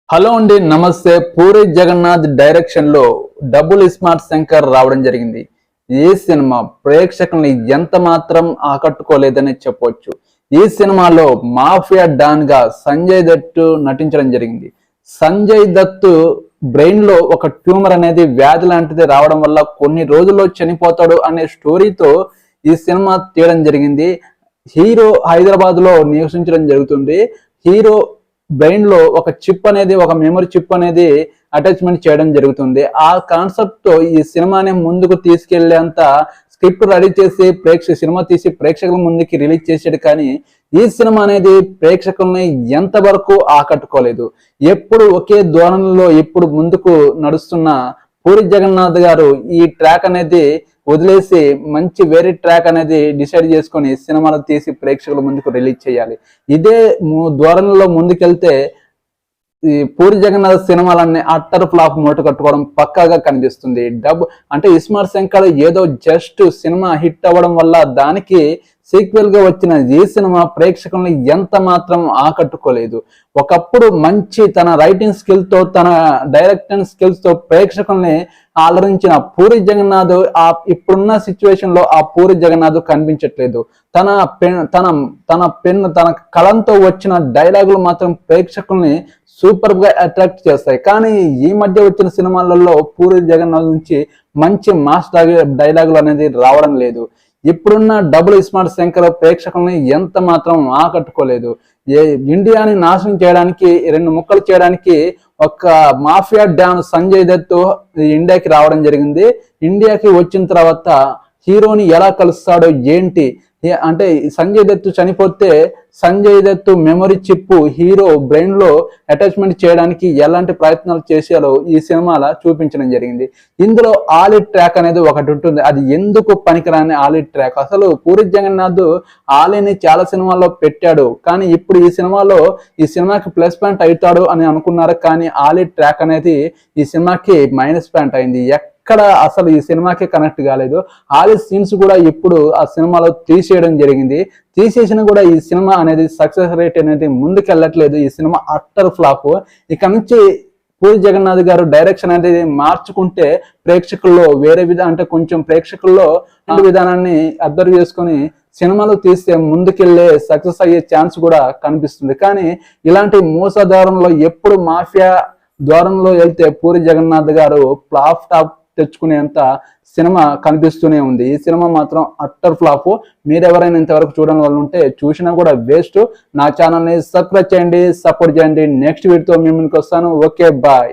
Hello అండి, నమస్తే. Puri Jagannadh direction లో డబుల్ స్మార్ట్ శంకర్ రావడం జరిగింది. ఈ సినిమా ప్రేక్షకుల్ని ఎంత మాత్రం ఆకట్టుకోలేదని చెప్పొచ్చు. ఈ సినిమాలో మాఫియా డాన్ గా సంజయ్ దత్ నటించడం జరిగింది. సంజయ్ దత్ బ్రెయిన్ లో ఒక ట్యూమర్ అనేది వ్యాధి లాంటిది రావడం వల్ల కొన్ని రోజుల్లో చనిపోతాడు అనే స్టోరీతో ఈ సినిమా తీయడం జరిగింది. హీరో హైదరాబాద్ లో నివసించడం జరుగుతుంది. హీరో బ్రెయిన్ లో ఒక చిప్ అనేది, ఒక మెమరీ చిప్ అనేది అటాచ్మెంట్ చేయడం జరుగుతుంది. ఆ కాన్సెప్ట్ తో ఈ సినిమాని ముందుకు తీసుకెళ్లేంత స్క్రిప్ట్ రెడీ చేసి సినిమా తీసి ప్రేక్షకుల ముందుకి రిలీజ్ చేసాడు. కానీ ఈ సినిమా అనేది ప్రేక్షకుల్ని ఎంతవరకు ఆకట్టుకోలేదు. ఎప్పుడు ఒకే ధోరణిలో ఎప్పుడు ముందుకు నడుస్తున్న పూరి జగన్నాథ్ గారు ఈ ట్రాక్ అనేది వదిలేసి మంచి వేరే ట్రాక్ అనేది డిసైడ్ చేసుకొని సినిమాలు తీసి ప్రేక్షకుల ముందుకు రిలీజ్ చేయాలి. ఇదే ధోరణిలో ముందుకెళ్తే ఈ పూరి జగన్నాథ్ సినిమాలన్నీ అట్టర్ ఫ్లాప్ మూట కట్టుకోవడం పక్కాగా కనిపిస్తుంది. అంటే ఇస్మార్ట్ శంకర్ ఏదో జస్ట్ సినిమా హిట్ అవ్వడం వల్ల దానికి సీక్వెల్ గా వచ్చిన ఈ సినిమా ప్రేక్షకుల్ని ఎంత మాత్రం ఆకట్టుకోలేదు. ఒకప్పుడు మంచి తన రైటింగ్ స్కిల్ తో, తన డైరెక్టింగ్ స్కిల్స్ తో ప్రేక్షకుల్ని అలరించిన పూరి జగన్నాథ్ ఇప్పుడున్న సిచ్యువేషన్ లో ఆ పూరి జగన్నాథ్ కనిపించట్లేదు. తన కలంతో వచ్చిన డైలాగులు మాత్రం ప్రేక్షకుల్ని సూపర్ గా అట్రాక్ట్ చేస్తాయి. కానీ ఈ మధ్య వచ్చిన సినిమాలలో పూరి జగన్నాథ్ నుంచి మంచి మాస్ డైలాగులు అనేది రావడం లేదు. ఇప్పుడున్న డబుల్ స్మార్ట్ శంకర్ ప్రేక్షకుల్ని ఎంత మాత్రం ఆకట్టుకోలేదు. ఇండియాని నాశనం చేయడానికి, రెండు ముక్కలు చేయడానికి ఒక మాఫియా డాన్ సంజయ్ దత్ ఇండియాకి రావడం జరిగింది. ఇండియాకి వచ్చిన తర్వాత హీరోని ఎలా కలుస్తాడో ఏంటి అంటే, సంజయ్ దత్ చనిపోతే Sanjay Dutt memory chip hero brain లో అటాచ్మెంట్ చేయడానికి ఎలాంటి ప్రయత్నాలు చేశారో ఈ సినిమాలో చూపించడం జరిగింది. ఇందులో ఆలిడ్ ట్రాక్ అనేది ఒకటి ఉంటుంది. అది ఎందుకు పనికిరాని ఆలిడ్ ట్రాక్. అసలు పూరి జగన్నాథ్ ఆలీని చాలా సినిమాల్లో పెట్టాడు, కానీ ఇప్పుడు ఈ సినిమాకి ప్లస్ పాయింట్ అవుతాడు అని అనుకున్నారు. కానీ ఆలిడ్ ట్రాక్ అనేది ఈ సినిమాకి మైనస్ పాయింట్ అయింది. ఎక్కడ అసలు ఈ సినిమాకి కనెక్ట్ కాలేదు. ఆలి సీన్స్ కూడా ఇప్పుడు ఆ సినిమాలో తీసేయడం జరిగింది. తీసేసిన కూడా ఈ సినిమా అనేది సక్సెస్ రేట్ అనేది ముందుకెళ్ళట్లేదు. ఈ సినిమా అట్టర్ ఫ్లాప్. ఇక నుంచి పూరి జగన్నాథ్ గారు డైరెక్షన్ అనేది మార్చుకుంటే ప్రేక్షకుల్లో వేరే అంటే కొంచెం ప్రేక్షకుల్లో విధానాన్ని అబ్జర్వ్ చేసుకొని సినిమాలు తీస్తే ముందుకెళ్లే సక్సెస్ అయ్యే ఛాన్స్ కూడా కనిపిస్తుంది. కానీ ఇలాంటి మోసదారంలో ఎప్పుడు మాఫియా ద్వారంలో వెళ్తే పూరి జగన్నాథ్ గారు ఫ్లాప్ టాప్ తెచ్చుకునేంత సినిమా కనిపిస్తూనే ఉంది. ఈ సినిమా మాత్రం అట్టర్ ఫ్లాప్. మీరెవరైనా ఇంతవరకు చూడని వాళ్ళు ఉంటే చూసినా కూడా వేస్ట్. నా ఛానల్ని సబ్స్క్రైబ్ చేయండి, సపోర్ట్ చేయండి. నెక్స్ట్ వీడియోతో మీ ముందుకు వస్తాను. Okay, bye.